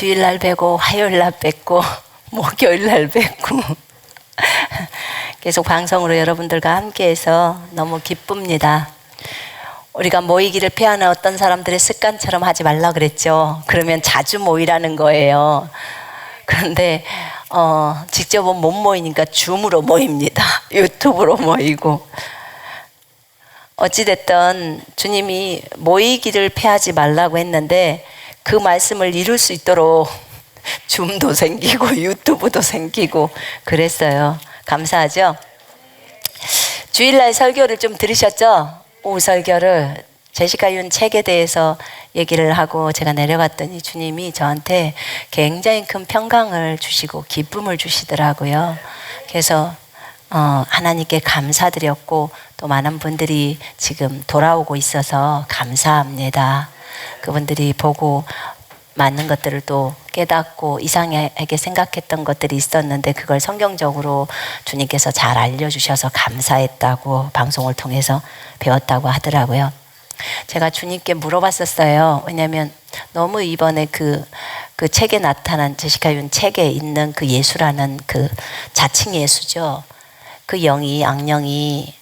주일날 뵈고 화요일날 뵙고 목요일날 뵙고 계속 방송으로 여러분들과 함께해서 너무 기쁩니다. 우리가 모이기를 피하는 어떤 사람들의 습관처럼 하지 말라 그랬죠. 그러면 자주 모이라는 거예요. 그런데 직접은 못 모이니까 줌으로 모입니다. 유튜브로 모이고. 어찌됐든 주님이 모이기를 피하지 말라고 했는데 그 말씀을 이룰 수 있도록 줌도 생기고 유튜브도 생기고 그랬어요. 감사하죠? 주일날 설교를 좀 들으셨죠? 오후 설교를 제시카 윤 책에 대해서 얘기를 하고 제가 내려갔더니 주님이 저한테 굉장히 큰 평강을 주시고 기쁨을 주시더라고요. 그래서 하나님께 감사드렸고 또 많은 분들이 지금 돌아오고 있어서 감사합니다. 그분들이 보고 많은 것들을 또 깨닫고 이상하게 생각했던 것들이 있었는데 그걸 성경적으로 주님께서 잘 알려주셔서 감사했다고 방송을 통해서 배웠다고 하더라고요. 제가 주님께 물어봤었어요. 왜냐하면 너무 이번에 그 책에 나타난 제시카 윤 책에 있는 그 예수라는 그 자칭 예수죠. 그 영이 악령이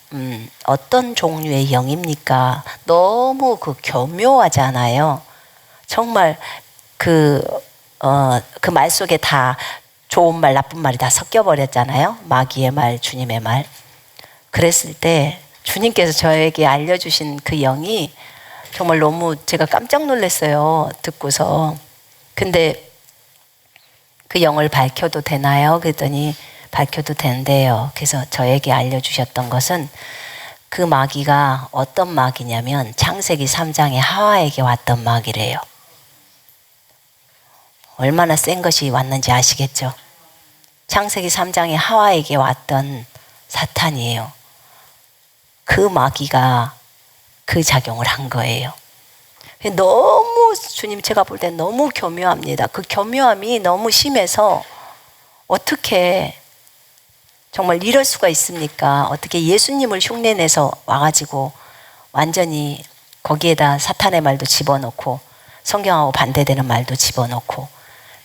어떤 종류의 영입니까? 너무 교묘하잖아요. 정말 그 말 속에 다 좋은 말, 나쁜 말이 다 섞여버렸잖아요. 마귀의 말, 주님의 말. 그랬을 때 주님께서 저에게 알려주신 그 영이 정말 너무 제가 깜짝 놀랐어요. 듣고서. 근데 그 영을 밝혀도 되나요? 그랬더니 밝혀도 된대요. 그래서 저에게 알려주셨던 것은 그 마귀가 어떤 마귀냐면 창세기 3장에 하와에게 왔던 마귀래요. 얼마나 센 것이 왔는지 아시겠죠? 창세기 3장에 하와에게 왔던 사탄이에요. 그 마귀가 그 작용을 한 거예요. 너무 주님 제가 볼 때 너무 교묘합니다. 그 교묘함이 너무 심해서 어떻게 정말 이럴 수가 있습니까? 어떻게 예수님을 흉내내서 와가지고 완전히 거기에다 사탄의 말도 집어넣고 성경하고 반대되는 말도 집어넣고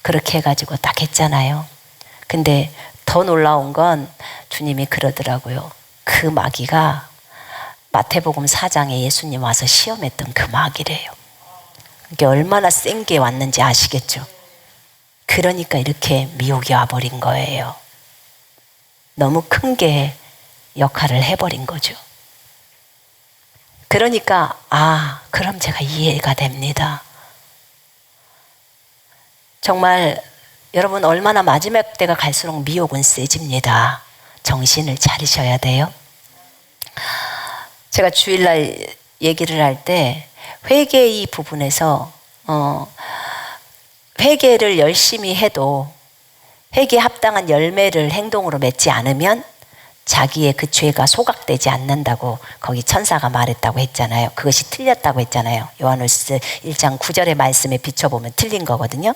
그렇게 해가지고 딱 했잖아요. 근데 더 놀라운 건 주님이 그러더라고요. 그 마귀가 마태복음 4장에 예수님 와서 시험했던 그 마귀래요. 이게 얼마나 센 게 왔는지 아시겠죠? 그러니까 이렇게 미혹이 와버린 거예요. 너무 큰 게 역할을 해버린 거죠. 그러니까 그럼 제가 이해가 됩니다. 정말 여러분 얼마나 마지막 때가 갈수록 미혹은 세집니다. 정신을 차리셔야 돼요. 제가 주일날 얘기를 할 때 회개 이 부분에서 회개를 열심히 해도 회개에 합당한 열매를 행동으로 맺지 않으면 자기의 그 죄가 소각되지 않는다고 거기 천사가 말했다고 했잖아요. 그것이 틀렸다고 했잖아요. 요한일서 1장 9절의 말씀에 비춰보면 틀린 거거든요.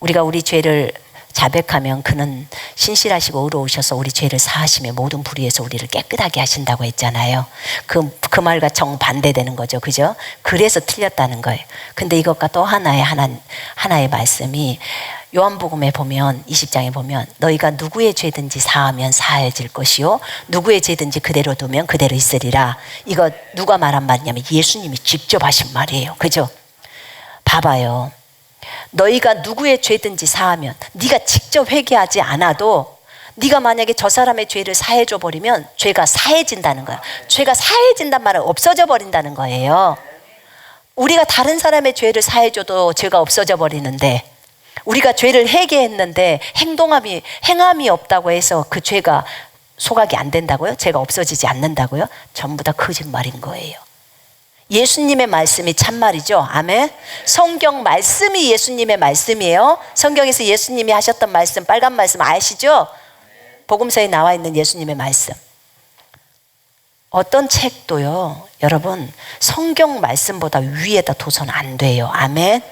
우리가 우리 죄를 자백하면 그는 신실하시고 의로우셔서 우리 죄를 사하시며 모든 불의에서 우리를 깨끗하게 하신다고 했잖아요. 그 말과 정반대되는 거죠. 그죠? 그래서 틀렸다는 거예요. 근데 이것과 또 하나의 말씀이 요한복음에 보면 20장에 보면 너희가 누구의 죄든지 사하면 사해질 것이요 누구의 죄든지 그대로 두면 그대로 있으리라. 이거 누가 말한 말이냐면 예수님이 직접 하신 말이에요. 그죠? 봐봐요. 너희가 누구의 죄든지 사하면 네가 직접 회개하지 않아도 네가 만약에 저 사람의 죄를 사해줘 버리면 죄가 사해진다는 거야. 죄가 사해진단 말은 없어져 버린다는 거예요. 우리가 다른 사람의 죄를 사해줘도 죄가 없어져 버리는데 우리가 죄를 회개했는데 행함이 없다고 해서 그 죄가 소각이 안 된다고요? 죄가 없어지지 않는다고요? 전부 다 거짓말인 거예요. 예수님의 말씀이 참말이죠. 아멘. 성경 말씀이 예수님의 말씀이에요. 성경에서 예수님이 하셨던 말씀, 빨간 말씀 아시죠? 복음서에 나와 있는 예수님의 말씀. 어떤 책도요, 여러분 성경 말씀보다 위에다 둬서는 안 돼요. 아멘.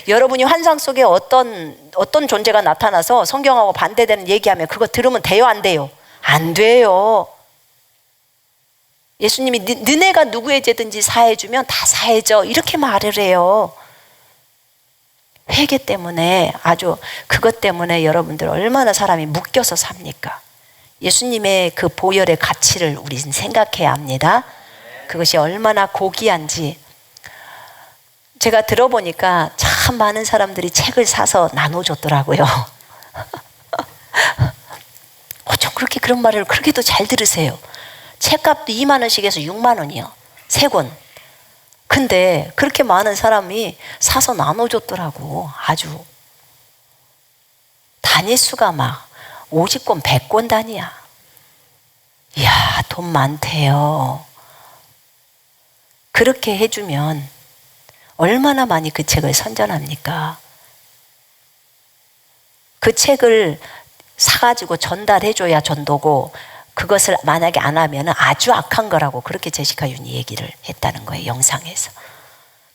여러분이 환상 속에 어떤 존재가 나타나서 성경하고 반대되는 얘기하면 그거 들으면 돼요, 안 돼요? 안 돼요. 예수님이 너네가 누구의 죄든지 사해주면 다 사해져 이렇게 말을 해요. 회개 때문에 아주 그것 때문에 여러분들 얼마나 사람이 묶여서 삽니까? 예수님의 그 보혈의 가치를 우리는 생각해야 합니다. 그것이 얼마나 고귀한지. 제가 들어보니까 참 많은 사람들이 책을 사서 나눠줬더라고요. 어쩜 그렇게 그런 말을 그렇게도 잘 들으세요. 책값도 2만 원씩에서 6만 원이요. 3권. 근데 그렇게 많은 사람이 사서 나눠줬더라고. 아주 단위수가 막 50권 100권 단위야. 이야, 돈 많대요. 그렇게 해주면 얼마나 많이 그 책을 선전합니까? 그 책을 사가지고 전달해줘야 전도고, 그것을 만약에 안 하면 아주 악한 거라고 그렇게 제시카 윤이 얘기를 했다는 거예요, 영상에서.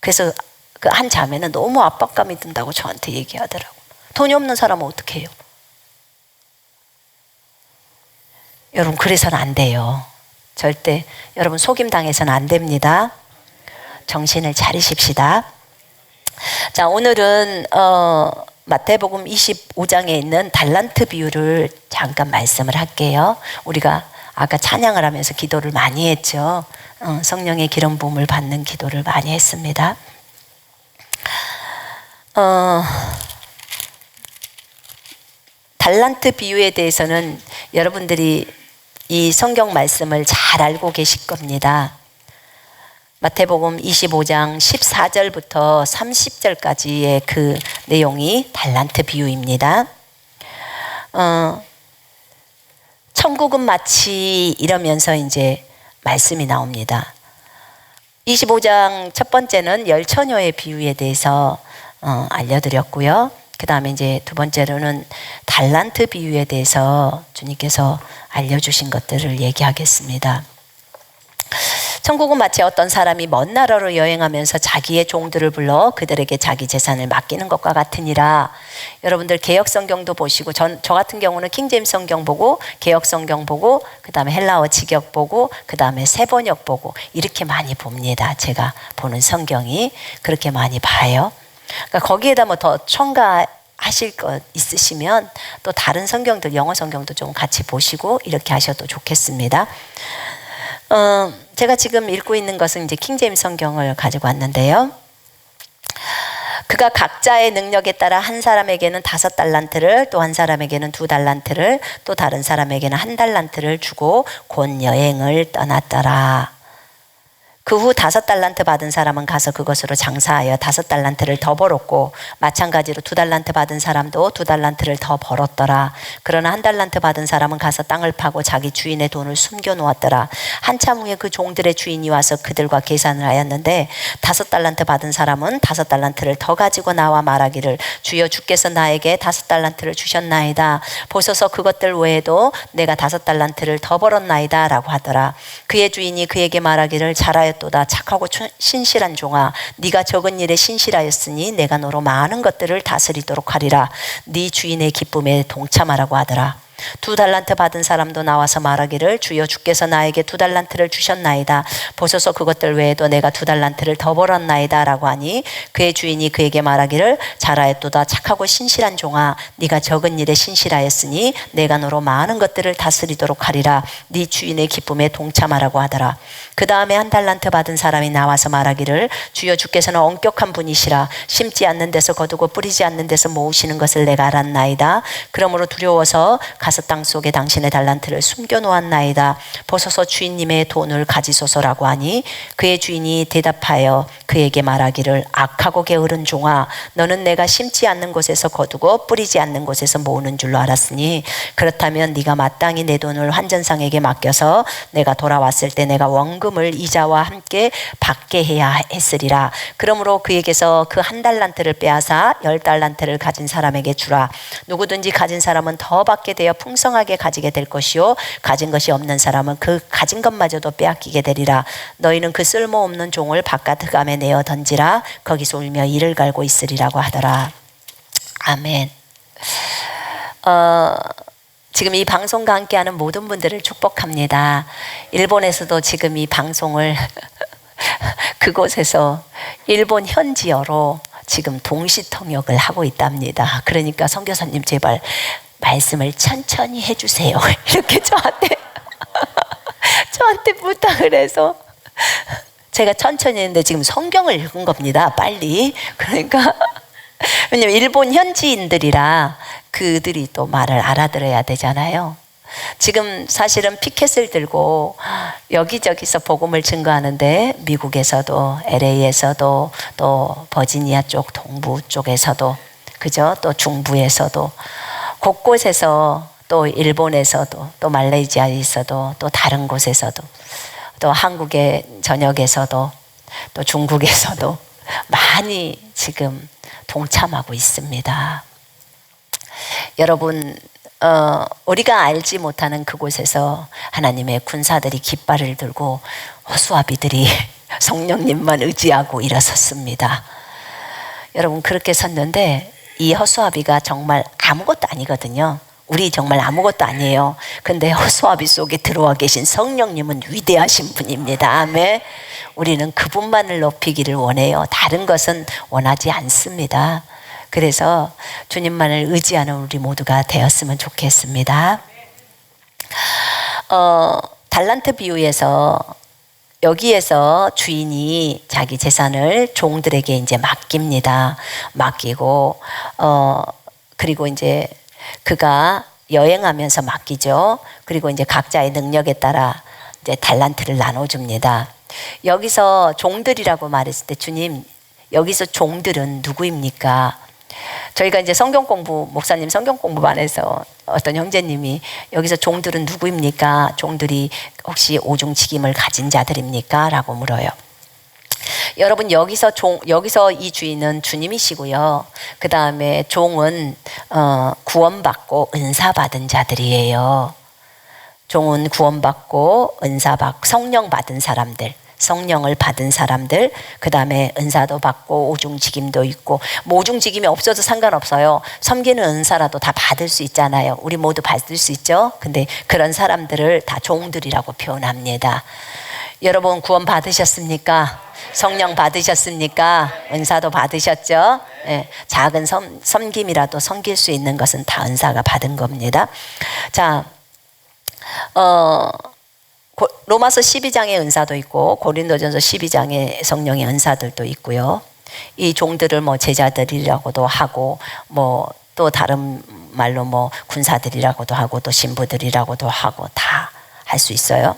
그래서 그 한 자매는 너무 압박감이 든다고 저한테 얘기하더라고. 돈이 없는 사람은 어떻게 해요? 여러분, 그래서는 안 돼요. 절대 여러분 속임당해서는 안 됩니다. 정신을 차리십시다. 자, 오늘은 마태복음 25장에 있는 달란트 비유를 잠깐 말씀을 할게요. 우리가 아까 찬양을 하면서 기도를 많이 했죠. 성령의 기름 부음을 받는 기도를 많이 했습니다. 달란트 비유에 대해서는 여러분들이 이 성경 말씀을 잘 알고 계실 겁니다. 마태복음 25장 14절부터 30절까지의 그 내용이 달란트 비유입니다. 천국은 마치 이러면서 이제 말씀이 나옵니다. 25장 첫 번째는 열처녀의 비유에 대해서 알려드렸고요. 그 다음에 이제 두 번째로는 달란트 비유에 대해서 주님께서 알려주신 것들을 얘기하겠습니다. 천국은 마치 어떤 사람이 먼 나라로 여행하면서 자기의 종들을 불러 그들에게 자기 재산을 맡기는 것과 같으니라. 여러분들 개역 성경도 보시고, 저 같은 경우는 킹제임스 성경 보고, 개역 성경 보고, 그 다음에 헬라어 직역 보고, 그 다음에 새번역 보고, 이렇게 많이 봅니다. 제가 보는 성경이 그렇게 많이 봐요. 그러니까 거기에다 뭐 더 첨가하실 것 있으시면 또 다른 성경들, 영어 성경도 좀 같이 보시고 이렇게 하셔도 좋겠습니다. 제가 지금 읽고 있는 것은 이제 킹제임스 성경을 가지고 왔는데요. 그가 각자의 능력에 따라 한 사람에게는 5달란트를, 또 한 사람에게는 2달란트를, 또 다른 사람에게는 1달란트를 주고 곧 여행을 떠났더라. 그 후 5달란트 받은 사람은 가서 그것으로 장사하여 5달란트를 더 벌었고, 마찬가지로 2달란트 받은 사람도 2달란트를 더 벌었더라. 그러나 1달란트 받은 사람은 가서 땅을 파고 자기 주인의 돈을 숨겨 놓았더라. 한참 후에 그 종들의 주인이 와서 그들과 계산을 하였는데, 5달란트 받은 사람은 5달란트를 더 가지고 나와 말하기를, 주여, 주께서 나에게 5달란트를 주셨나이다. 보소서, 그것들 외에도 내가 5달란트를 더 벌었나이다 라고 하더라. 그의 주인이 그에게 말하기를, 잘하였도다. 착하고 신실한 종아, 네가 적은 일에 신실하였으니 내가 너로 많은 것들을 다스리도록 하리라. 네 주인의 기쁨에 동참하라고 하더라. 2달란트 받은 사람도 나와서 말하기를, 주여, 주께서 나에게 2달란트를 주셨나이다. 보소서, 그것들 외에도 내가 2달란트를 더 벌었나이다 라고 하니, 그의 주인이 그에게 말하기를, 잘하였도다. 착하고 신실한 종아, 네가 적은 일에 신실하였으니 내가 너로 많은 것들을 다스리도록 하리라. 네 주인의 기쁨에 동참하라고 하더라. 그 다음에 1달란트 받은 사람이 나와서 말하기를, 주여, 주께서는 엄격한 분이시라. 심지 않는 데서 거두고 뿌리지 않는 데서 모으시는 것을 내가 알았나이다. 그러므로 두려워서 가서 땅 속에 당신의 달란트를 숨겨 놓았나이다. 보소서, 주인님의 돈을 가지소서라고 하니, 그의 주인이 대답하여 그에게 말하기를, 악하고 게으른 종아, 너는 내가 심지 않는 곳에서 거두고 뿌리지 않는 곳에서 모으는 줄로 알았으니, 그렇다면 네가 마땅히 내 돈을 환전상에게 맡겨서 내가 돌아왔을 때 내가 원금을 이자와 함께 받게 해야 했으리라. 그러므로 그에게서 그 1달란트를 빼앗아 10달란트를 가진 사람에게 주라. 누구든지 가진 사람은 더 받게 되어 풍성하게 가지게 될 것이요, 가진 것이 없는 사람은 그 가진 것마저도 빼앗기게 되리라. 너희는 그 쓸모없는 종을 바깥 흑암에 내어 던지라. 거기서 울며 이를 갈고 있으리라고 하더라. 아멘. 지금 이 방송과 함께하는 모든 분들을 축복합니다. 일본에서도 지금 이 방송을 그곳에서 일본 현지어로 지금 동시통역을 하고 있답니다. 그러니까 선교사님 제발 말씀을 천천히 해주세요. 이렇게 저한테 부탁을 해서 제가 천천히 했는데 지금 성경을 읽은 겁니다. 빨리. 그러니까 왜냐면 일본 현지인들이라 그들이 또 말을 알아들어야 되잖아요. 지금 사실은 피켓을 들고 여기저기서 복음을 증거하는데 미국에서도 LA에서도 또 버지니아 쪽 동부 쪽에서도 그죠? 또 중부에서도 곳곳에서 또 일본에서도 또 말레이시아에서도 또 다른 곳에서도 또 한국의 전역에서도 또 중국에서도 많이 지금 동참하고 있습니다. 여러분 우리가 알지 못하는 그곳에서 하나님의 군사들이 깃발을 들고 호수아비들이 성령님만 의지하고 일어섰습니다. 여러분 그렇게 섰는데 이 호수아비가 정말 아무것도 아니거든요. 우리 정말 아무것도 아니에요. 근데 호수아비 속에 들어와 계신 성령님은 위대하신 분입니다. 아멘. 우리는 그분만을 높이기를 원해요. 다른 것은 원하지 않습니다. 그래서 주님만을 의지하는 우리 모두가 되었으면 좋겠습니다. 달란트 비유에서 여기에서 주인이 자기 재산을 종들에게 이제 맡깁니다. 맡기고 그리고 이제 그가 여행하면서 맡기죠. 그리고 이제 각자의 능력에 따라 이제 달란트를 나눠줍니다. 여기서 종들이라고 말했을 때 주님 여기서 종들은 누구입니까? 저희가 이제 성경 공부 목사님 성경 공부반에서 어떤 형제님이 여기서 종들은 누구입니까? 종들이 혹시 오중직임을 가진 자들입니까? 라고 물어요. 여러분 여기서 이 주인은 주님이시고요. 그 다음에 종은 구원받고 은사받은 자들이에요. 종은 구원받고 성령 받은 사람들, 성령을 받은 사람들, 그 다음에 은사도 받고 오중직임도 있고, 뭐 오중직임이 없어도 상관없어요. 섬기는 은사라도 다 받을 수 있잖아요. 우리 모두 받을 수 있죠. 근데 그런 사람들을 다 종들이라고 표현합니다. 여러분 구원 받으셨습니까? 성령 받으셨습니까? 은사도 받으셨죠? 네, 작은 섬김이라도 섬길 수 있는 것은 다 은사가 받은 겁니다. 자, 로마서 12장의 은사도 있고 고린도전서 12장의 성령의 은사들도 있고요. 이 종들을 뭐 제자들이라고도 하고 뭐 또 다른 말로 뭐 군사들이라고도 하고 또 신부들이라고도 하고 다 할 수 있어요.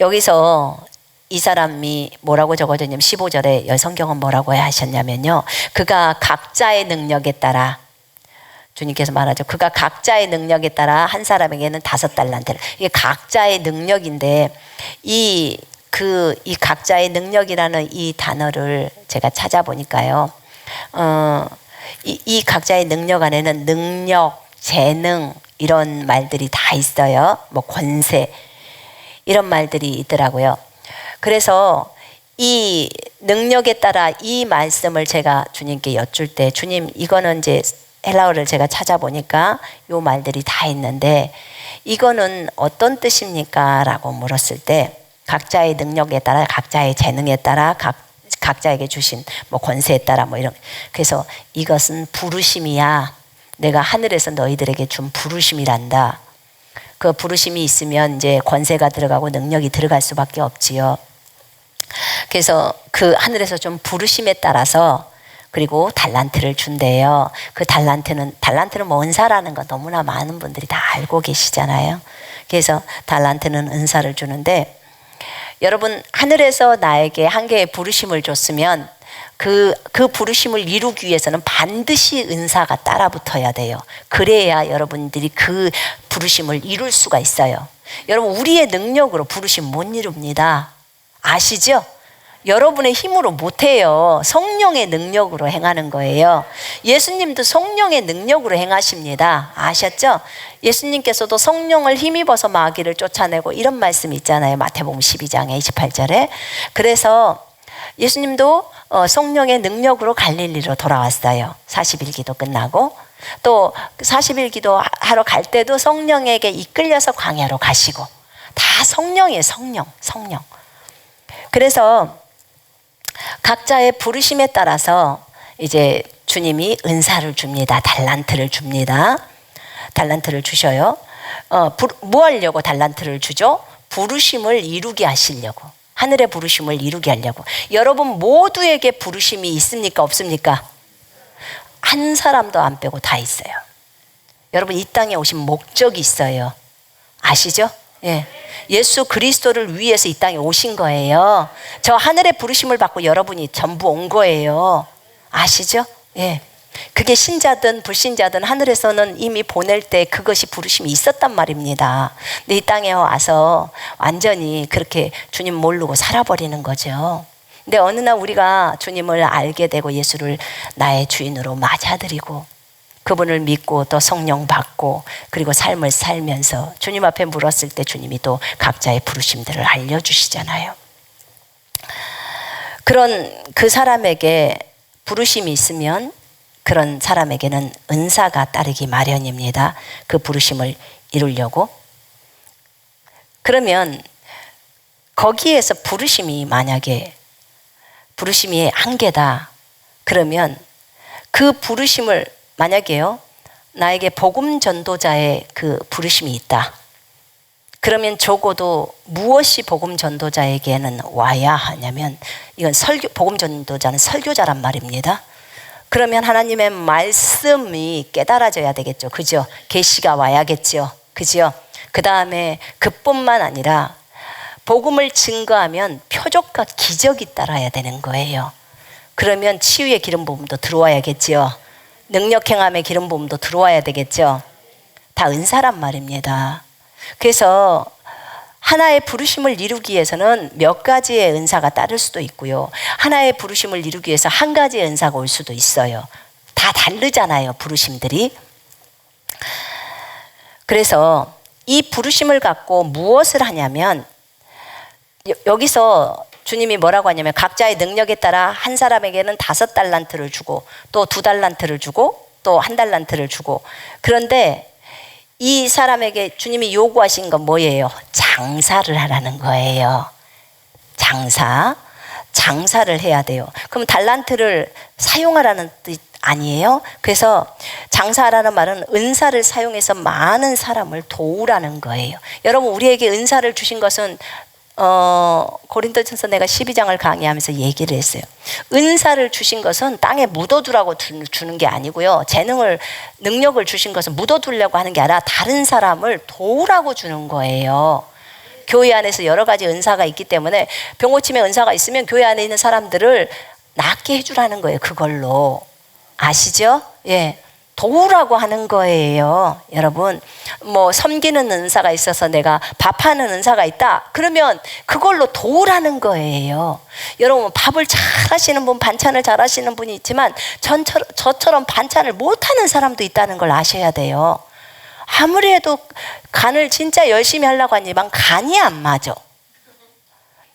여기서 이 사람이 뭐라고 적어졌냐면 15절에 성경은 뭐라고 하셨냐면요. 그가 각자의 능력에 따라 주님께서 말하죠. 그가 각자의 능력에 따라 한 사람에게는 5달란트를. 이게 각자의 능력인데 이 각자의 능력이라는 이 단어를 제가 찾아보니까요. 이 각자의 능력 안에는 능력, 재능 이런 말들이 다 있어요. 뭐 권세 이런 말들이 있더라고요. 그래서 이 능력에 따라 이 말씀을 제가 주님께 여쭐 때 주님 이거는 이제 헬라어를 제가 찾아보니까 요 말들이 다 있는데 이거는 어떤 뜻입니까? 라고 물었을 때 각자의 능력에 따라 각자의 재능에 따라 각자에게 주신 뭐 권세에 따라 뭐 이런 그래서 이것은 부르심이야. 내가 하늘에서 너희들에게 준 부르심이란다. 그 부르심이 있으면 이제 권세가 들어가고 능력이 들어갈 수밖에 없지요. 그래서 그 하늘에서 좀 부르심에 따라서 그리고 달란트를 준대요. 그 달란트는 뭐 은사라는 거 너무나 많은 분들이 다 알고 계시잖아요. 그래서 달란트는 은사를 주는데 여러분 하늘에서 나에게 한 개의 부르심을 줬으면 그 부르심을 이루기 위해서는 반드시 은사가 따라 붙어야 돼요. 그래야 여러분들이 그 부르심을 이룰 수가 있어요. 여러분 우리의 능력으로 부르심 못 이룹니다. 아시죠? 여러분의 힘으로 못해요. 성령의 능력으로 행하는 거예요. 예수님도 성령의 능력으로 행하십니다. 아셨죠? 예수님께서도 성령을 힘입어서 마귀를 쫓아내고 이런 말씀이 있잖아요. 마태복음 12장에 28절에. 그래서 예수님도 성령의 능력으로 갈릴리로 돌아왔어요. 40일 기도 끝나고 또 40일 기도 하러 갈 때도 성령에게 이끌려서 광야로 가시고 다 성령이에요. 성령. 그래서 각자의 부르심에 따라서 이제 주님이 은사를 줍니다. 달란트를 줍니다. 달란트를 주셔요. 뭐 하려고 달란트를 주죠? 부르심을 이루게 하시려고. 하늘의 부르심을 이루게 하려고. 여러분 모두에게 부르심이 있습니까? 없습니까? 한 사람도 안 빼고 다 있어요. 여러분 이 땅에 오신 목적이 있어요. 아시죠? 예. 예수 그리스도를 위해서 이 땅에 오신 거예요. 저 하늘의 부르심을 받고 여러분이 전부 온 거예요. 아시죠? 예. 그게 신자든 불신자든 하늘에서는 이미 보낼 때 그것이 부르심이 있었단 말입니다. 근데 이 땅에 와서 완전히 그렇게 주님 모르고 살아버리는 거죠. 근데 어느 날 우리가 주님을 알게 되고 예수를 나의 주인으로 맞아들이고 그분을 믿고 또 성령 받고 그리고 삶을 살면서 주님 앞에 물었을 때 주님이 또 각자의 부르심들을 알려주시잖아요. 그런 그 사람에게 부르심이 있으면 그런 사람에게는 은사가 따르기 마련입니다. 그 부르심을 이루려고. 그러면 거기에서 부르심이 만약에 부르심이 한계다. 그러면 그 부르심을 만약에요. 나에게 복음 전도자의 그 부르심이 있다. 그러면 적어도 무엇이 복음 전도자에게는 와야 하냐면 이건 복음 전도자는 설교자란 말입니다. 그러면 하나님의 말씀이 깨달아져야 되겠죠. 그죠? 계시가 와야겠죠. 그죠? 그 다음에 그뿐만 아니라 복음을 증거하면 표적과 기적이 따라야 되는 거예요. 그러면 치유의 기름 부음도 들어와야겠죠. 능력 행함의 기름 부음도 들어와야 되겠죠. 다 은사란 말입니다. 그래서 하나의 부르심을 이루기 위해서는 몇 가지의 은사가 따를 수도 있고요. 하나의 부르심을 이루기 위해서 한 가지의 은사가 올 수도 있어요. 다 다르잖아요, 부르심들이. 그래서 이 부르심을 갖고 무엇을 하냐면 여기서 주님이 뭐라고 하냐면 각자의 능력에 따라 한 사람에게는 5달란트를 주고 또 2달란트를 주고 또 1달란트를 주고 그런데 이 사람에게 주님이 요구하신 건 뭐예요? 장사를 하라는 거예요. 장사를 해야 돼요. 그럼 달란트를 사용하라는 뜻 아니에요? 그래서 장사하라는 말은 은사를 사용해서 많은 사람을 도우라는 거예요. 여러분 우리에게 은사를 주신 것은 고린도전서 내가 12장을 강의하면서 얘기를 했어요. 은사를 주신 것은 땅에 묻어두라고 주는 게 아니고요. 능력을 주신 것은 묻어두려고 하는 게 아니라 다른 사람을 도우라고 주는 거예요. 교회 안에서 여러 가지 은사가 있기 때문에 병고침의 은사가 있으면 교회 안에 있는 사람들을 낫게 해주라는 거예요. 그걸로. 아시죠? 예. 도우라고 하는 거예요. 여러분 뭐 섬기는 은사가 있어서 내가 밥하는 은사가 있다. 그러면 그걸로 도우라는 거예요. 여러분 밥을 잘 하시는 분 반찬을 잘 하시는 분이 있지만 저처럼 반찬을 못하는 사람도 있다는 걸 아셔야 돼요. 아무리 해도 간을 진짜 열심히 하려고 하지만 간이 안 맞아.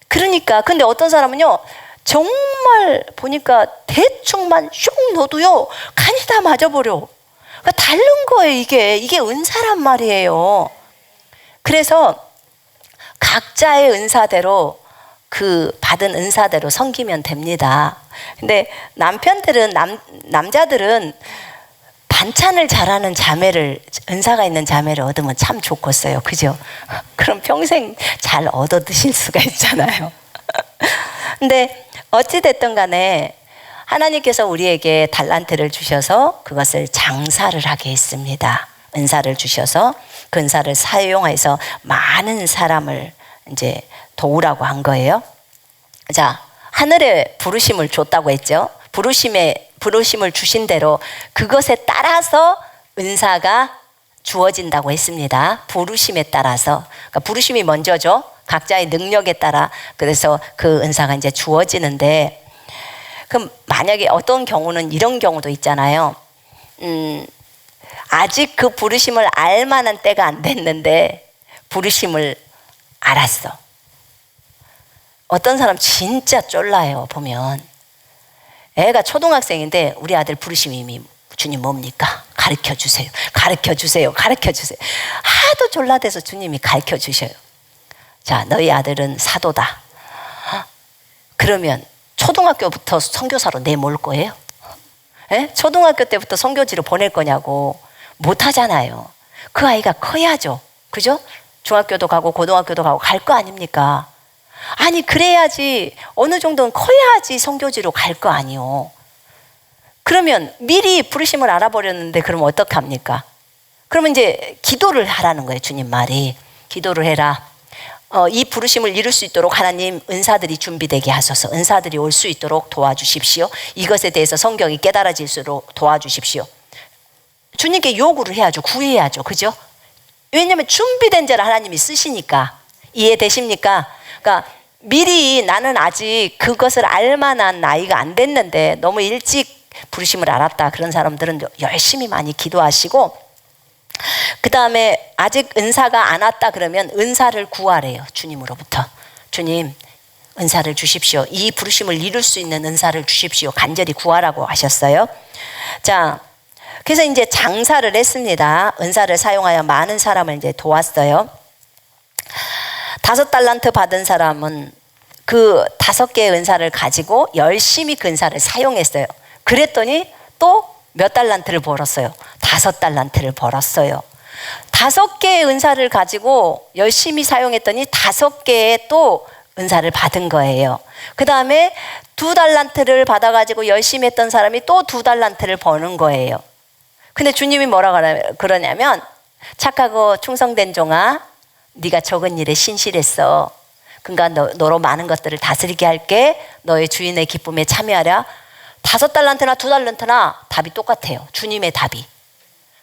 그러니까 근데 어떤 사람은요 정말 보니까 대충만 슉 넣어도요 간이 다 맞아버려. 그러니까 다른 거예요. 이게 은사란 말이에요. 그래서 각자의 은사대로 그 받은 은사대로 섬기면 됩니다. 근데 남자들은 반찬을 잘하는 은사가 있는 자매를 얻으면 참 좋겠어요. 그죠? 그럼 평생 잘 얻어 드실 수가 있잖아요. 근데 어찌됐든 간에 하나님께서 우리에게 달란트를 주셔서 그것을 장사를 하게 했습니다. 은사를 주셔서 그 은사를 사용해서 많은 사람을 이제 도우라고 한 거예요. 자, 하늘에 부르심을 줬다고 했죠. 부르심을 주신 대로 그것에 따라서 은사가 주어진다고 했습니다. 부르심에 따라서. 그러니까 부르심이 먼저죠. 각자의 능력에 따라. 그래서 그 은사가 이제 주어지는데 그럼 만약에 어떤 경우는 이런 경우도 있잖아요. 아직 그 부르심을 알 만한 때가 안 됐는데 부르심을 알았어. 어떤 사람 진짜 쫄라요. 보면 애가 초등학생인데 우리 아들 부르심이 이미 주님 뭡니까? 가르쳐주세요. 가르쳐주세요. 가르쳐주세요. 하도 졸라대서 주님이 가르쳐주셔요. 자, 너희 아들은 사도다. 그러면 초등학교부터 선교사로 내몰 거예요? 예? 초등학교 때부터 선교지로 보낼 거냐고. 못 하잖아요. 그 아이가 커야죠. 그죠? 중학교도 가고 고등학교도 가고 갈 거 아닙니까? 아니 그래야지 어느 정도는 커야지 선교지로 갈 거 아니요. 그러면 미리 부르심을 알아버렸는데 그럼 어떡합니까? 그러면 이제 기도를 하라는 거예요. 주님 말이 기도를 해라. 이 부르심을 이룰 수 있도록 하나님 은사들이 준비되게 하소서. 은사들이 올 수 있도록 도와주십시오. 이것에 대해서 성경이 깨달아질수록 도와주십시오. 주님께 요구를 해야죠. 구해야죠. 그죠? 왜냐하면 준비된 자를 하나님이 쓰시니까. 이해되십니까? 그러니까 미리 나는 아직 그것을 알만한 나이가 안 됐는데 너무 일찍 부르심을 알았다. 그런 사람들은 열심히 많이 기도하시고, 그 다음에 아직 은사가 안 왔다 그러면 은사를 구하래요. 주님으로부터. 주님 은사를 주십시오. 이 부르심을 이룰 수 있는 은사를 주십시오. 간절히 구하라고 하셨어요. 자, 그래서 이제 장사를 했습니다. 은사를 사용하여 많은 사람을 이제 도왔어요. 5달란트 받은 사람은 그 5개의 은사를 가지고 열심히 그 은사를 사용했어요. 그랬더니 또 몇 달란트를 벌었어요? 5달란트를 벌었어요. 5개의 은사를 가지고 열심히 사용했더니 5개의 또 은사를 받은 거예요. 그 다음에 2달란트를 받아가지고 열심히 했던 사람이 또 2달란트를 버는 거예요. 근데 주님이 뭐라 그러냐면, 착하고 충성된 종아, 네가 적은 일에 신실했어. 그러니까 너로 많은 것들을 다스리게 할게. 너의 주인의 기쁨에 참여하라. 5달란트나 2달란트나 답이 똑같아요. 주님의 답이.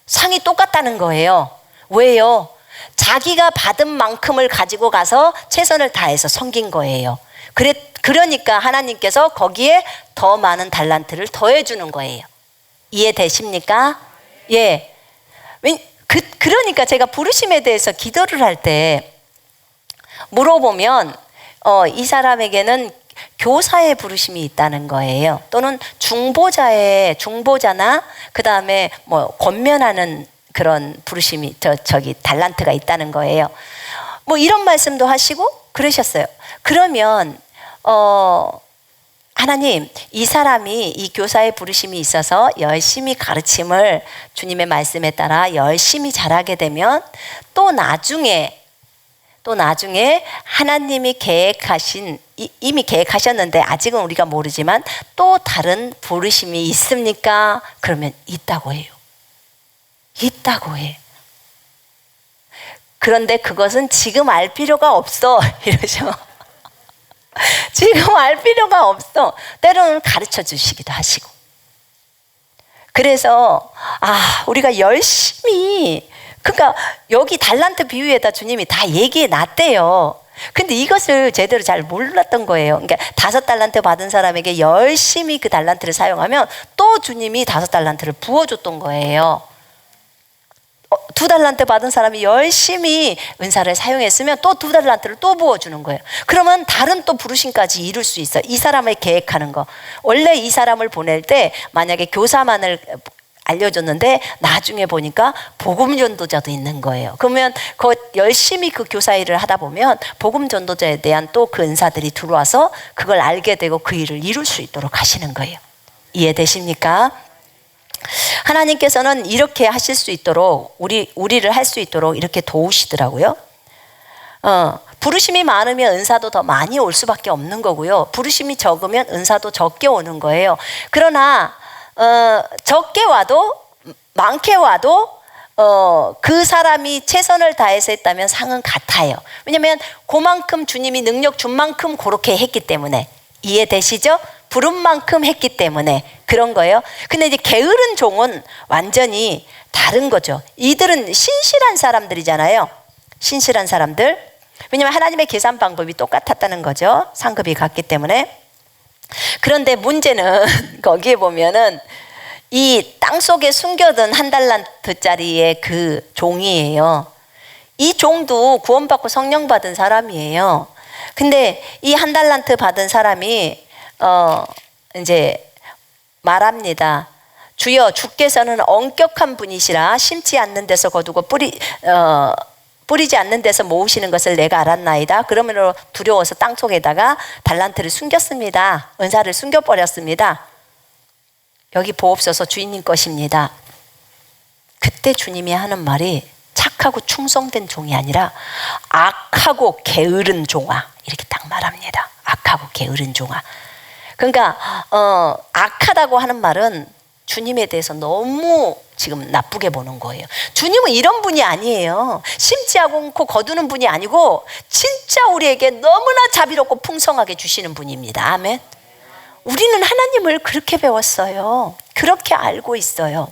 상이 똑같다는 거예요. 왜요? 자기가 받은 만큼을 가지고 가서 최선을 다해서 섬긴 거예요. 그러니까 하나님께서 거기에 더 많은 달란트를 더해주는 거예요. 이해되십니까? 예. 그러니까 제가 부르심에 대해서 기도를 할 때 물어보면 이 사람에게는 교사의 부르심이 있다는 거예요. 또는 중보자나 그 다음에 뭐 권면하는 그런 부르심이 저기 달란트가 있다는 거예요. 뭐 이런 말씀도 하시고 그러셨어요. 그러면 하나님, 이 사람이 이 교사의 부르심이 있어서 열심히 가르침을 주님의 말씀에 따라 열심히 잘하게 되면 또 나중에 하나님이 계획하신, 이미 계획하셨는데 아직은 우리가 모르지만 또 다른 부르심이 있습니까? 그러면 있다고 해요. 있다고 해. 그런데 그것은 지금 알 필요가 없어. 이러죠. 지금 알 필요가 없어. 때로는 가르쳐 주시기도 하시고. 그래서 우리가 열심히, 그러니까 여기 달란트 비유에다 주님이 다 얘기해 놨대요. 근데 이것을 제대로 잘 몰랐던 거예요. 그러니까 5달란트 받은 사람에게 열심히 그 달란트를 사용하면 또 주님이 5달란트를 부어줬던 거예요. 2달란트 받은 사람이 열심히 은사를 사용했으면 또 2달란트를 또 부어주는 거예요. 그러면 다른 또 부르심까지 이룰 수 있어요. 이 사람을 계획하는 거. 원래 이 사람을 보낼 때 만약에 교사만을 알려줬는데 나중에 보니까 복음 전도자도 있는 거예요. 그러면 열심히 그 교사 일을 하다 보면 복음 전도자에 대한 또 그 은사들이 들어와서 그걸 알게 되고 그 일을 이룰 수 있도록 하시는 거예요. 이해되십니까? 하나님께서는 이렇게 하실 수 있도록 우리를 할 수 있도록 이렇게 도우시더라고요. 부르심이 많으면 은사도 더 많이 올 수밖에 없는 거고요. 부르심이 적으면 은사도 적게 오는 거예요. 그러나 적게 와도 많게 와도 그 사람이 최선을 다해서 했다면 상은 같아요. 왜냐하면 그만큼 주님이 능력 준 만큼 그렇게 했기 때문에. 이해되시죠? 부른 만큼 했기 때문에 그런 거예요. 근데 이제 게으른 종은 완전히 다른 거죠. 이들은 신실한 사람들이잖아요. 신실한 사람들. 왜냐하면 하나님의 계산 방법이 똑같았다는 거죠. 상급이 같기 때문에. 그런데 문제는 거기에 보면은 이 땅속에 숨겨둔 1달란트짜리의 그 종이에요. 이 종도 구원받고 성령 받은 사람이에요. 근데 이 1달란트 받은 사람이 이제 말합니다. 주여, 주께서는 엄격한 분이시라 심지 않는 데서 거두고 뿌리지 않는 데서 모으시는 것을 내가 알았나이다. 그러므로 두려워서 땅속에다가 달란트를 숨겼습니다. 은사를 숨겨버렸습니다. 여기 보옵소서 주인님 것입니다. 그때 주님이 하는 말이 착하고 충성된 종이 아니라 악하고 게으른 종아, 이렇게 딱 말합니다. 악하고 게으른 종아. 그러니까 악하다고 하는 말은 주님에 대해서 너무 지금 나쁘게 보는 거예요. 주님은 이런 분이 아니에요. 심지 않고 거두는 분이 아니고 진짜 우리에게 너무나 자비롭고 풍성하게 주시는 분입니다. 아멘. 우리는 하나님을 그렇게 배웠어요. 그렇게 알고 있어요.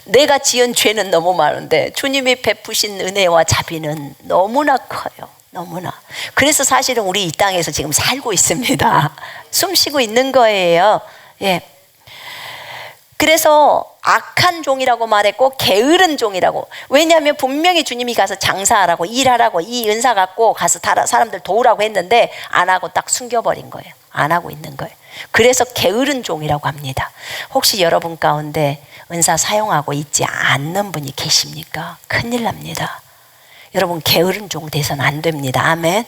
내가 지은 죄는 너무 많은데 주님이 베푸신 은혜와 자비는 너무나 커요. 너무나. 그래서 사실은 우리 이 땅에서 지금 살고 있습니다. 숨 쉬고 있는 거예요. 예. 그래서 악한 종이라고 말했고 게으른 종이라고. 왜냐하면 분명히 주님이 가서 장사하라고, 일하라고, 이 은사 갖고 가서 사람들 도우라고 했는데 안 하고 딱 숨겨버린 거예요. 안 하고 있는 거예요. 그래서 게으른 종이라고 합니다. 혹시 여러분 가운데 은사 사용하고 있지 않는 분이 계십니까? 큰일 납니다. 여러분 게으른 종 돼서는 안 됩니다. 아멘.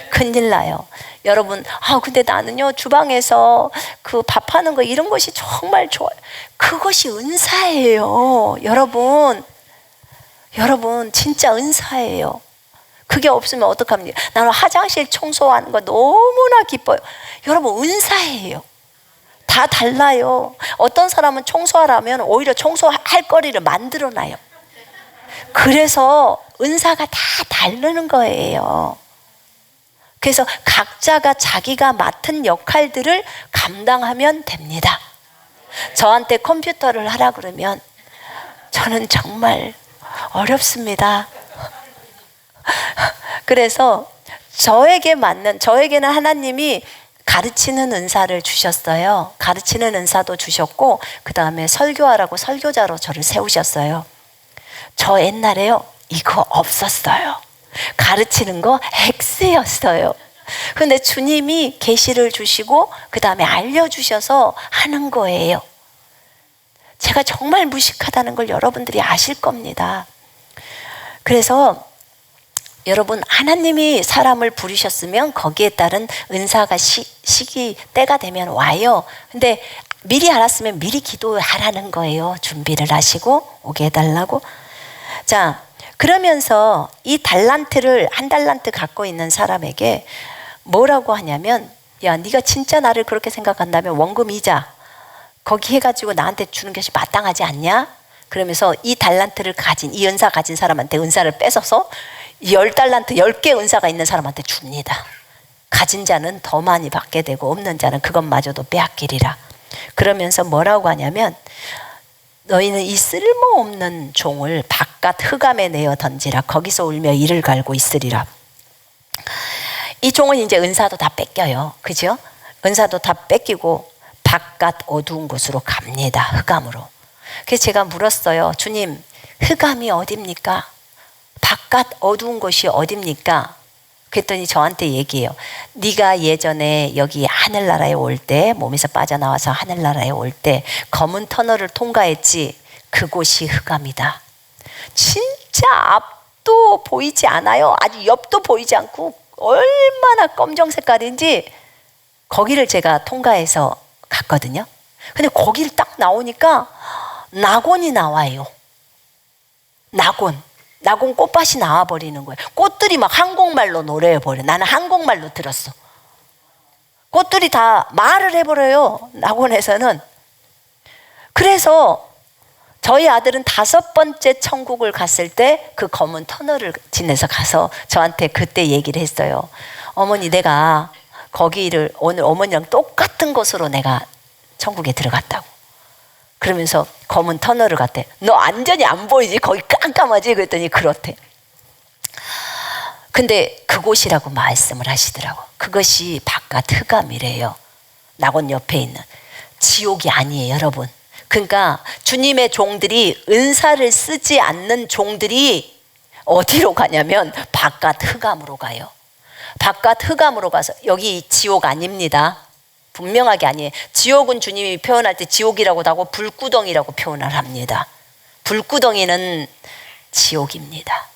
큰일 나요. 여러분, 근데 나는요 주방에서 그 밥하는 거 이런 것이 정말 좋아요. 그것이 은사예요. 여러분 진짜 은사예요. 그게 없으면 어떡합니까? 나는 화장실 청소하는 거 너무나 기뻐요. 여러분 은사예요. 다 달라요. 어떤 사람은 청소하라면 오히려 청소할 거리를 만들어놔요. 그래서 은사가 다 다르는 거예요. 그래서 각자가 자기가 맡은 역할들을 감당하면 됩니다. 저한테 컴퓨터를 하라 그러면 저는 정말 어렵습니다. 그래서 저에게는 하나님이 가르치는 은사를 주셨어요. 가르치는 은사도 주셨고 그 다음에 설교하라고 설교자로 저를 세우셨어요. 저 옛날에요 이거 없었어요. 가르치는 거 X였어요. 근데 주님이 계시를 주시고 그 다음에 알려주셔서 하는 거예요. 제가 정말 무식하다는 걸 여러분들이 아실 겁니다. 그래서 여러분 하나님이 사람을 부르셨으면 거기에 따른 은사가 시기 때가 되면 와요. 근데 미리 알았으면 미리 기도하라는 거예요. 준비를 하시고 오게 해달라고. 자, 그러면서 이 달란트를 한 달란트 갖고 있는 사람에게 뭐라고 하냐면 야 네가 진짜 나를 그렇게 생각한다면 원금 이자 거기 해가지고 나한테 주는 것이 마땅하지 않냐? 그러면서 이 달란트를 가진 이 은사 가진 사람한테 은사를 뺏어서 10달란트 10개 은사가 있는 사람한테 줍니다. 가진 자는 더 많이 받게 되고 없는 자는 그것마저도 빼앗기리라. 그러면서 뭐라고 하냐면 너희는 이 쓸모없는 종을 바깥 흑암에 내어 던지라. 거기서 울며 이를 갈고 있으리라. 이 종은 이제 은사도 다 뺏겨요. 그죠? 은사도 다 뺏기고 바깥 어두운 곳으로 갑니다. 흑암으로. 그래서 제가 물었어요. 주님, 흑암이 어딥니까? 바깥 어두운 곳이 어딥니까? 그랬더니 저한테 얘기해요. 네가 예전에 여기 하늘나라에 올 때 몸에서 빠져나와서 하늘나라에 올 때 검은 터널을 통과했지. 그곳이 흑암이다. 진짜 앞도 보이지 않아요. 아직 옆도 보이지 않고 얼마나 검정 색깔인지 거기를 제가 통과해서 갔거든요. 근데 거기를 딱 나오니까 낙원이 나와요. 낙원 꽃밭이 나와버리는 거예요. 꽃들이 막 한국말로 노래해버려. 나는 한국말로 들었어. 꽃들이 다 말을 해버려요. 낙원에서는. 그래서 저희 아들은 5번째 천국을 갔을 때 그 검은 터널을 지나서 가서 저한테 그때 얘기를 했어요. 어머니 내가 거기를 오늘 어머니랑 똑같은 곳으로 내가 천국에 들어갔다고. 그러면서 검은 터널을 갔대. 너 완전히 안 보이지? 거기 깜깜하지? 그랬더니 그렇대. 근데 그곳이라고 말씀을 하시더라고. 그것이 바깥 흑암이래요. 낙원 옆에 있는. 지옥이 아니에요, 여러분. 그러니까 주님의 종들이 은사를 쓰지 않는 종들이 어디로 가냐면 바깥 흑암으로 가요. 바깥 흑암으로 가서 여기 지옥 아닙니다. 분명하게 아니에요. 지옥은 주님이 표현할 때 지옥이라고도 하고 불구덩이라고 표현을 합니다. 불구덩이는 지옥입니다.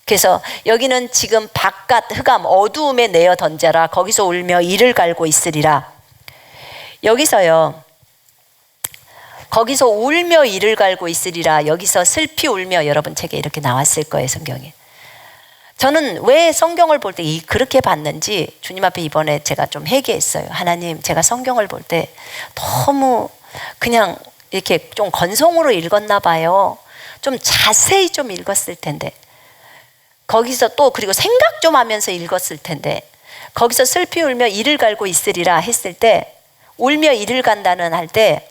그래서 여기는 지금 바깥 흑암 어두움에 내어 던져라. 거기서 울며 이를 갈고 있으리라. 여기서요 거기서 울며 이를 갈고 있으리라. 여기서 슬피 울며, 여러분 책에 이렇게 나왔을 거예요, 성경에. 저는 왜 성경을 볼 때 그렇게 봤는지 주님 앞에 이번에 제가 좀 회개했어요. 하나님, 제가 성경을 볼 때 너무 그냥 이렇게 좀 건성으로 읽었나 봐요. 좀 자세히 좀 읽었을 텐데, 거기서 또 그리고 생각 좀 하면서 읽었을 텐데, 거기서 슬피 울며 이를 갈고 있으리라 했을 때, 울며 이를 간다는 할 때,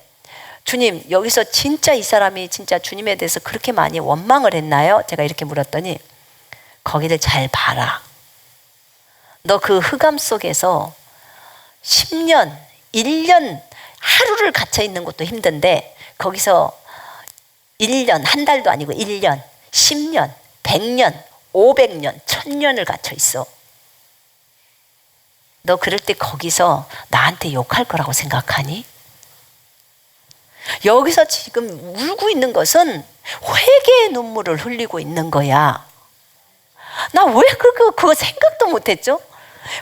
주님, 여기서 진짜 이 사람이 진짜 주님에 대해서 그렇게 많이 원망을 했나요? 제가 이렇게 물었더니, 거기를 잘 봐라. 너 그 흑암 속에서 10년, 1년 하루를 갇혀 있는 것도 힘든데, 거기서 1년, 한 달도 아니고 1년, 10년, 100년, 500년, 1000년을 갇혀 있어. 너 그럴 때 거기서 나한테 욕할 거라고 생각하니? 여기서 지금 울고 있는 것은 회개의 눈물을 흘리고 있는 거야. 나 왜 그거 생각도 못했죠?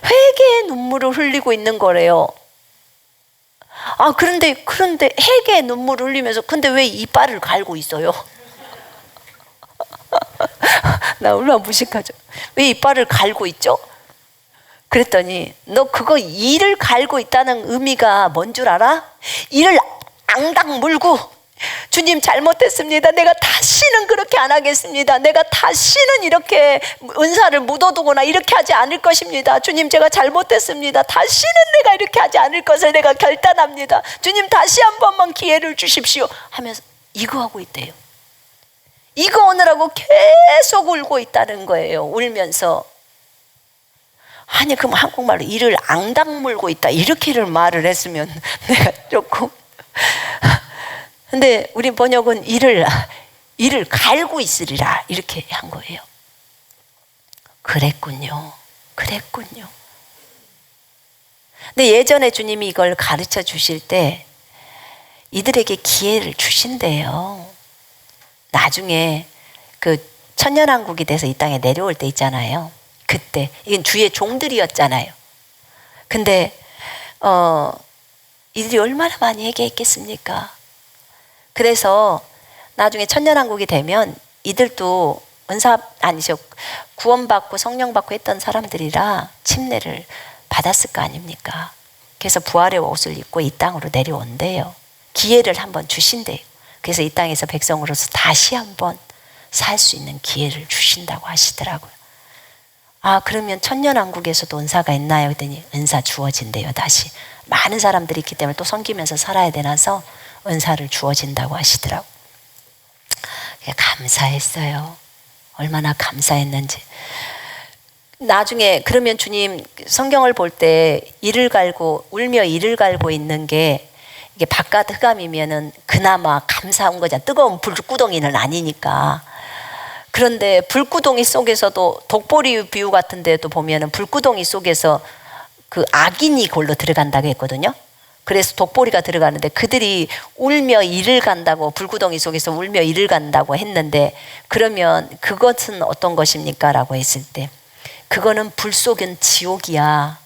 회개의 눈물을 흘리고 있는 거래요. 아, 그런데 회개의 눈물을 흘리면서 근데 왜 이빨을 갈고 있어요? 나 얼마나 무식하죠? 왜 이빨을 갈고 있죠? 그랬더니, 너 그거 이를 갈고 있다는 의미가 뭔 줄 알아? 이를 앙당 물고, 주님 잘못했습니다. 내가 다시는 그렇게 안 하겠습니다. 내가 다시는 이렇게 은사를 묻어두거나 이렇게 하지 않을 것입니다. 주님, 제가 잘못했습니다. 다시는 내가 이렇게 하지 않을 것을 내가 결단합니다. 주님, 다시 한 번만 기회를 주십시오 하면서 이거 하고 있대요. 이거 오느라고 계속 울고 있다는 거예요. 울면서. 아니, 그럼 한국말로 이를 앙당 물고 있다 이렇게를 말을 했으면 내가 조금, 근데 우리 번역은 이를 갈고 있으리라 이렇게 한 거예요. 그랬군요. 근데 예전에 주님이 이걸 가르쳐 주실 때 이들에게 기회를 주신대요. 나중에 그 천년왕국이 돼서 이 땅에 내려올 때 있잖아요. 그때 이건 주의 종들이었잖아요. 근데 이들이 얼마나 많이 회개했겠습니까? 그래서 나중에 천년왕국이 되면 이들도 구원받고 성령 받고 했던 사람들이라 침례를 받았을 거 아닙니까? 그래서 부활의 옷을 입고 이 땅으로 내려온대요. 기회를 한번 주신대요. 그래서 이 땅에서 백성으로서 다시 한번 살 수 있는 기회를 주신다고 하시더라고요. 아, 그러면 천년왕국에서도 은사가 있나요? 그랬더니 은사 주어진대요. 다시 많은 사람들이 있기 때문에 또 섬기면서 살아야 되나서 은사를 주어진다고 하시더라고요. 감사했어요. 얼마나 감사했는지. 나중에 그러면 주님 성경을 볼 때 이를 갈고 울며 이를 갈고 있는 게 이게 바깥 흑암이면은 그나마 감사한 거잖아. 뜨거운 불구덩이는 아니니까. 그런데 불구덩이 속에서도 독보리 비유 같은 데도 보면은 불구덩이 속에서 그 악인이 골로 들어간다고 했거든요. 그래서 독보리가 들어가는데 그들이 울며 이를 간다고, 불구덩이 속에서 울며 이를 간다고 했는데, 그러면 그것은 어떤 것입니까? 라고 했을 때 그거는 불 속은 지옥이야.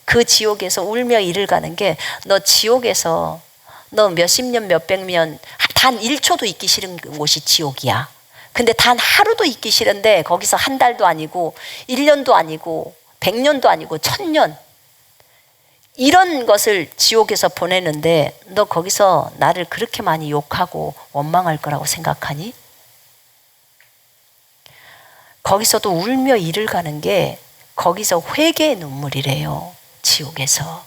그 지옥에서 울며 이를 가는 게, 너 지옥에서 너 몇십 년 몇백 년 단 1초도 있기 싫은 곳이 지옥이야. 근데 단 하루도 있기 싫은데 거기서 한 달도 아니고 1년도 아니고 100년도 아니고 1000년 이런 것을 지옥에서 보내는데 너 거기서 나를 그렇게 많이 욕하고 원망할 거라고 생각하니? 거기서도 울며 이를 가는 게 거기서 회개의 눈물이래요. 지옥에서.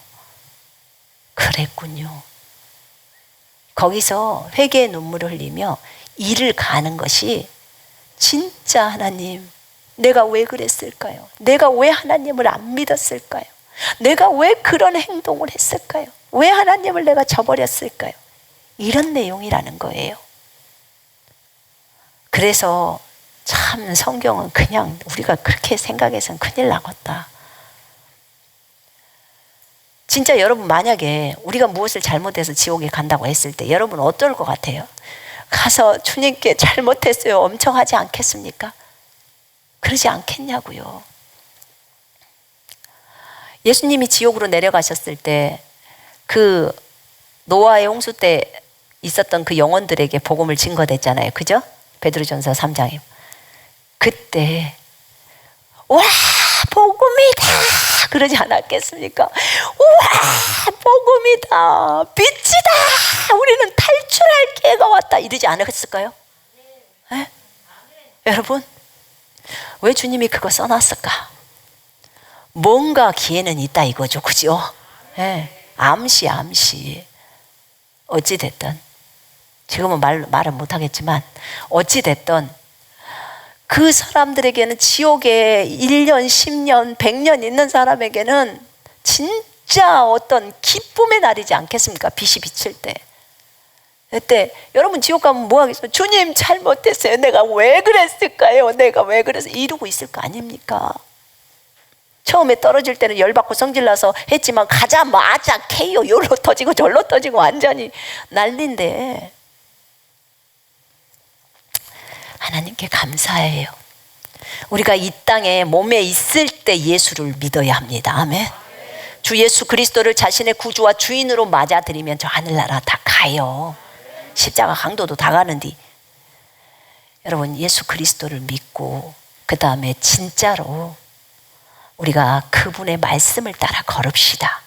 그랬군요. 거기서 회개의 눈물을 흘리며 이를 가는 것이 진짜 하나님, 내가 왜 그랬을까요? 내가 왜 하나님을 안 믿었을까요? 내가 왜 그런 행동을 했을까요? 왜 하나님을 내가 저버렸을까요? 이런 내용이라는 거예요. 그래서 참 성경은 그냥 우리가 그렇게 생각해서는 큰일 나겠다. 진짜 여러분, 만약에 우리가 무엇을 잘못해서 지옥에 간다고 했을 때 여러분 어떨 것 같아요? 가서 주님께 잘못했어요 엄청 하지 않겠습니까? 그러지 않겠냐고요. 예수님이 지옥으로 내려가셨을 때 그 노아의 홍수 때 있었던 그 영혼들에게 복음을 증거됐잖아요. 그죠? 베드로전서 3장에. 그때 와 복음이다 그러지 않았겠습니까? 우와 복음이다 빛이다 우리는 탈출할 기회가 왔다 이러지 않았을까요? 네? 여러분 왜 주님이 그거 써놨을까? 뭔가 기회는 있다 이거죠. 그죠? 네. 암시 어찌됐든 지금은 말은 못하겠지만 어찌됐든 그 사람들에게는 지옥에 1년, 10년, 100년 있는 사람에게는 진짜 어떤 기쁨의 날이지 않겠습니까? 빛이 비칠 때. 그때 여러분 지옥 가면 뭐 하겠어요? 주님 잘못했어요. 내가 왜 그랬을까요? 내가 왜 그래서 이러고 있을 거 아닙니까? 처음에 떨어질 때는 열받고 성질나서 했지만 가자마자 KO 요로 터지고 절로 터지고 완전히 난리인데 하나님께 감사해요. 우리가 이 땅에 몸에 있을 때 예수를 믿어야 합니다. 아멘. 주 예수 그리스도를 자신의 구주와 주인으로 맞아들이면 저 하늘나라 다 가요. 십자가 강도도 다 가는데 여러분 예수 그리스도를 믿고 그 다음에 진짜로 우리가 그분의 말씀을 따라 걸읍시다.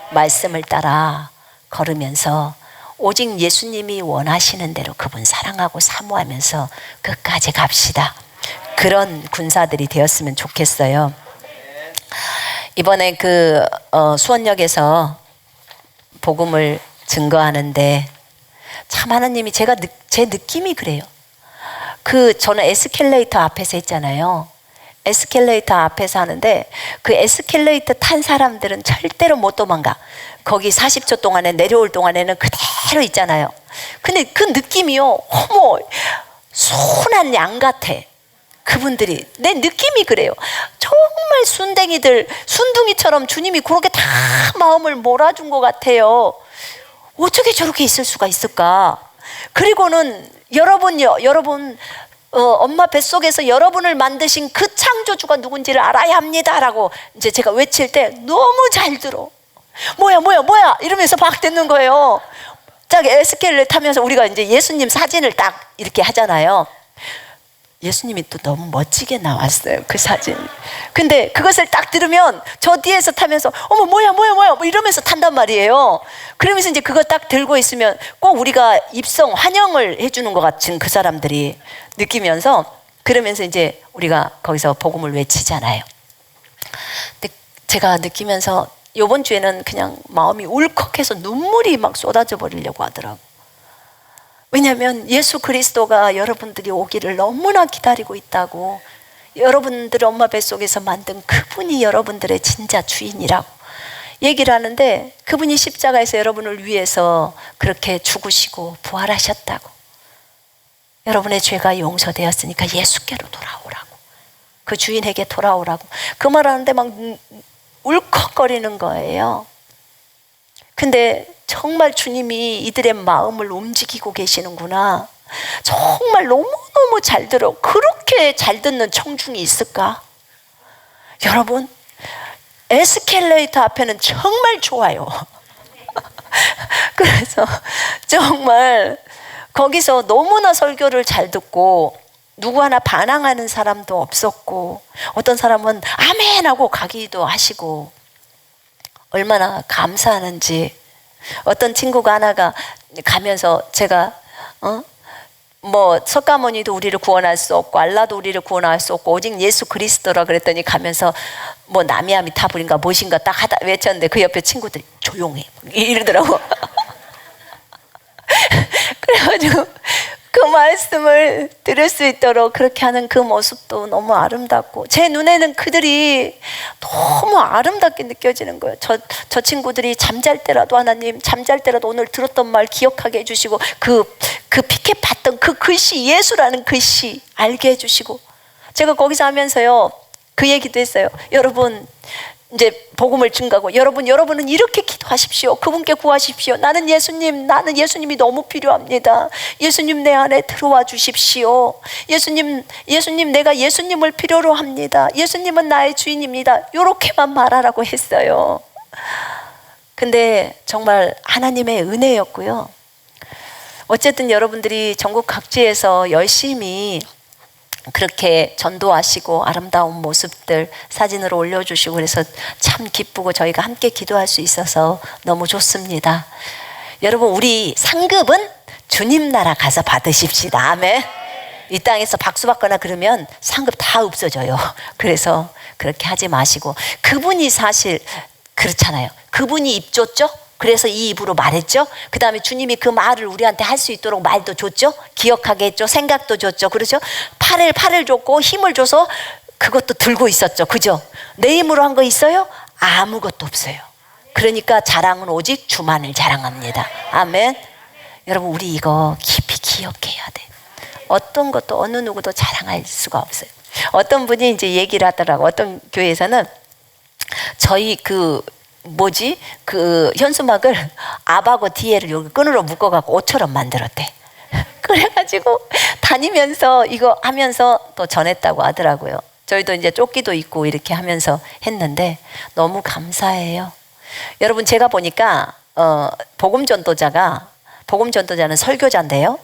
말씀을 따라 걸으면서 오직 예수님이 원하시는 대로 그분 사랑하고 사모하면서 끝까지 갑시다. 그런 군사들이 되었으면 좋겠어요. 이번에 수원역에서 복음을 증거하는데 참 하나님이 제 느낌이 그래요. 저는 에스컬레이터 앞에서 했잖아요. 에스컬레이터 앞에서 하는데 그 에스컬레이터 탄 사람들은 절대로 못 도망가. 거기 40초 동안에 내려올 동안에는 그대로 있잖아요. 근데 그 느낌이요. 어머 순한 양 같아. 그분들이 내 느낌이 그래요. 정말 순둥이처럼 주님이 그렇게 다 마음을 몰아준 것 같아요. 어떻게 저렇게 있을 수가 있을까? 그리고는 여러분 엄마 뱃속에서 여러분을 만드신 그 창조주가 누군지를 알아야 합니다라고 이제 제가 외칠 때 너무 잘 들어. 뭐야 이러면서 막 듣는 거예요. 딱 에스겔을 타면서 우리가 이제 예수님 사진을 딱 이렇게 하잖아요. 예수님이 또 너무 멋지게 나왔어요. 그 사진. 근데 그것을 딱 들으면 저 뒤에서 타면서 어머 뭐야 뭐 이러면서 탄단 말이에요. 그러면서 이제 그거 딱 들고 있으면 꼭 우리가 입성 환영을 해주는 것 같은 그 사람들이 느끼면서 그러면서 이제 우리가 거기서 복음을 외치잖아요. 근데 제가 느끼면서 이번 주에는 그냥 마음이 울컥해서 눈물이 막 쏟아져 버리려고 하더라고. 왜냐하면 예수 그리스도가 여러분들이 오기를 너무나 기다리고 있다고. 여러분들 엄마 뱃속에서 만든 그분이 여러분들의 진짜 주인이라고 얘기를 하는데 그분이 십자가에서 여러분을 위해서 그렇게 죽으시고 부활하셨다고. 여러분의 죄가 용서되었으니까 예수께로 돌아오라고. 그 주인에게 돌아오라고. 그 말하는데 막 울컥거리는 거예요. 근데 정말 주님이 이들의 마음을 움직이고 계시는구나. 정말 너무너무 잘 들어. 그렇게 잘 듣는 청중이 있을까? 여러분 에스컬레이터 앞에는 정말 좋아요. 그래서 정말 거기서 너무나 설교를 잘 듣고 누구 하나 반항하는 사람도 없었고 어떤 사람은 아멘 하고 가기도 하시고 얼마나 감사하는지. 어떤 친구가 하나가 가면서 제가 석가모니도 우리를 구원할 수 없고 알라도 우리를 구원할 수 없고 오직 예수 그리스도라 그랬더니 가면서 나미아미타불인가 무엇인가 딱 하다 외쳤는데 그 옆에 친구들이 조용해 이러더라고. 그래가지고 그 말씀을 들을 수 있도록 그렇게 하는 그 모습도 너무 아름답고 제 눈에는 그들이 너무 아름답게 느껴지는 거예요. 저 친구들이 잠잘 때라도 하나님 잠잘 때라도 오늘 들었던 말 기억하게 해주시고 그 피켓 봤던 그 글씨 예수라는 글씨 알게 해주시고 제가 거기서 하면서요 그 얘기도 했어요. 여러분 이제 복음을 증가하고 여러분은 이렇게 기도하십시오. 그분께 구하십시오. 나는 예수님이 너무 필요합니다. 예수님 내 안에 들어와 주십시오. 예수님 내가 예수님을 필요로 합니다. 예수님은 나의 주인입니다. 이렇게만 말하라고 했어요. 근데 정말 하나님의 은혜였고요. 어쨌든 여러분들이 전국 각지에서 열심히 그렇게 전도하시고 아름다운 모습들 사진으로 올려주시고 그래서 참 기쁘고 저희가 함께 기도할 수 있어서 너무 좋습니다. 여러분, 우리 상급은 주님 나라 가서 받으십시다. 아멘. 이 땅에서 박수 받거나 그러면 상급 다 없어져요. 그래서 그렇게 하지 마시고, 그분이 사실 그렇잖아요. 그분이 입 줬죠? 그래서 이 입으로 말했죠. 그 다음에 주님이 그 말을 우리한테 할 수 있도록 말도 줬죠. 기억하게 했죠. 생각도 줬죠. 그렇죠? 팔을 줬고 힘을 줘서 그것도 들고 있었죠. 그죠? 내 힘으로 한 거 있어요? 아무것도 없어요. 그러니까 자랑은 오직 주만을 자랑합니다. 아멘. 여러분, 우리 이거 깊이 기억해야 돼. 어떤 것도 어느 누구도 자랑할 수가 없어요. 어떤 분이 이제 얘기를 하더라고. 어떤 교회에서는 저희 그 현수막을 앞하고 뒤에를 여기 끈으로 묶어갖고 옷처럼 만들었대. 그래가지고 다니면서 이거 하면서 또 전했다고 하더라고요. 저희도 이제 조끼도 입고 이렇게 하면서 했는데 너무 감사해요. 여러분, 제가 보니까 복음전도자는 설교자인데요.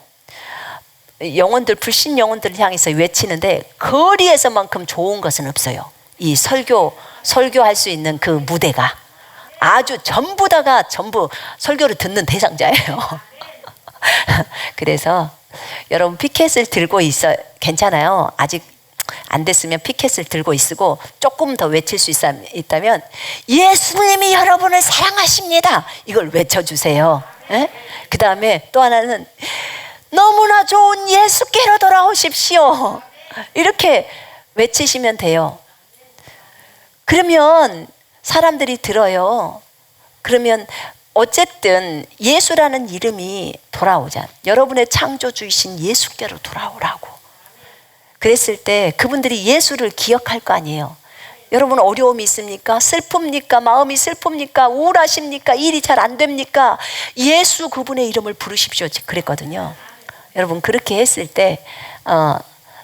불신 영혼들을 향해서 외치는데 거리에서만큼 좋은 것은 없어요. 이 설교할 수 있는 그 무대가 아주 전부 설교를 듣는 대상자예요. 그래서 여러분, 피켓을 들고 괜찮아요. 아직 안 됐으면 피켓을 들고 있고 조금 더 외칠 수 있다면 예수님이 여러분을 사랑하십니다. 이걸 외쳐주세요. 그 다음에 또 하나는 너무나 좋은 예수께로 돌아오십시오. 이렇게 외치시면 돼요. 그러면 사람들이 들어요. 그러면 어쨌든 예수라는 이름이 돌아오자. 여러분의 창조주이신 예수께로 돌아오라고. 그랬을 때 그분들이 예수를 기억할 거 아니에요. 여러분, 어려움이 있습니까? 슬픕니까? 마음이 슬픕니까? 우울하십니까? 일이 잘 안 됩니까? 예수 그분의 이름을 부르십시오. 그랬거든요. 여러분, 그렇게 했을 때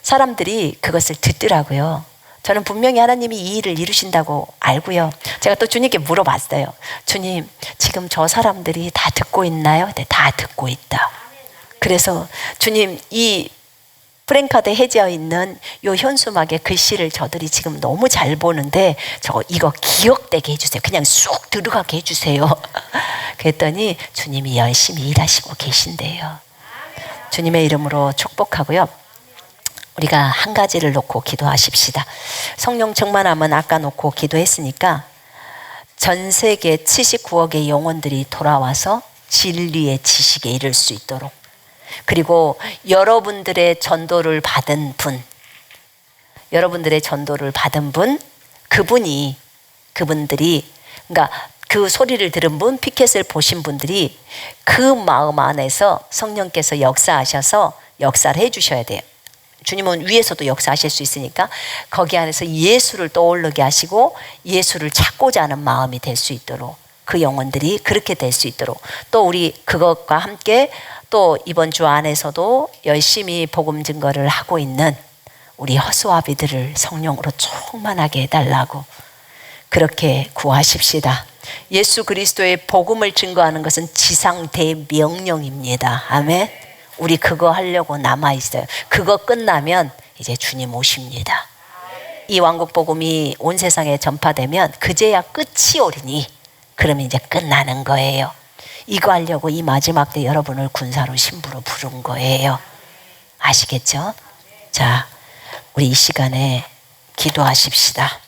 사람들이 그것을 듣더라고요. 저는 분명히 하나님이 이 일을 이루신다고 알고요. 제가 또 주님께 물어봤어요. 주님, 지금 저 사람들이 다 듣고 있나요? 네, 다 듣고 있다. 그래서 주님, 이 프랭카드에 해져 있는 요 현수막의 글씨를 저들이 지금 너무 잘 보는데 이거 기억되게 해주세요. 그냥 쑥 들어가게 해주세요. 그랬더니 주님이 열심히 일하시고 계신대요. 주님의 이름으로 축복하고요. 우리가 한 가지를 놓고 기도하십시다. 성령 충만함은 아까 놓고 기도했으니까 전 세계 79억의 영혼들이 돌아와서 진리의 지식에 이를 수 있도록, 그리고 여러분들의 전도를 받은 분, 그분들이 그러니까 그 소리를 들은 분, 피켓을 보신 분들이 그 마음 안에서 성령께서 역사하셔서 역사를 해주셔야 돼요. 주님은 위에서도 역사하실 수 있으니까 거기 안에서 예수를 떠오르게 하시고 예수를 찾고자 하는 마음이 될 수 있도록, 그 영혼들이 그렇게 될 수 있도록, 또 우리 그것과 함께 또 이번 주 안에서도 열심히 복음 증거를 하고 있는 우리 허수아비들을 성령으로 충만하게 해달라고 그렇게 구하십시다. 예수 그리스도의 복음을 증거하는 것은 지상 대명령입니다. 아멘. 우리 그거 하려고 남아있어요. 그거 끝나면 이제 주님 오십니다. 이 왕국 복음이 온 세상에 전파되면 그제야 끝이 오리니 그러면 이제 끝나는 거예요. 이거 하려고 이 마지막 때 여러분을 군사로 신부로 부른 거예요. 아시겠죠? 자, 우리 이 시간에 기도하십시다.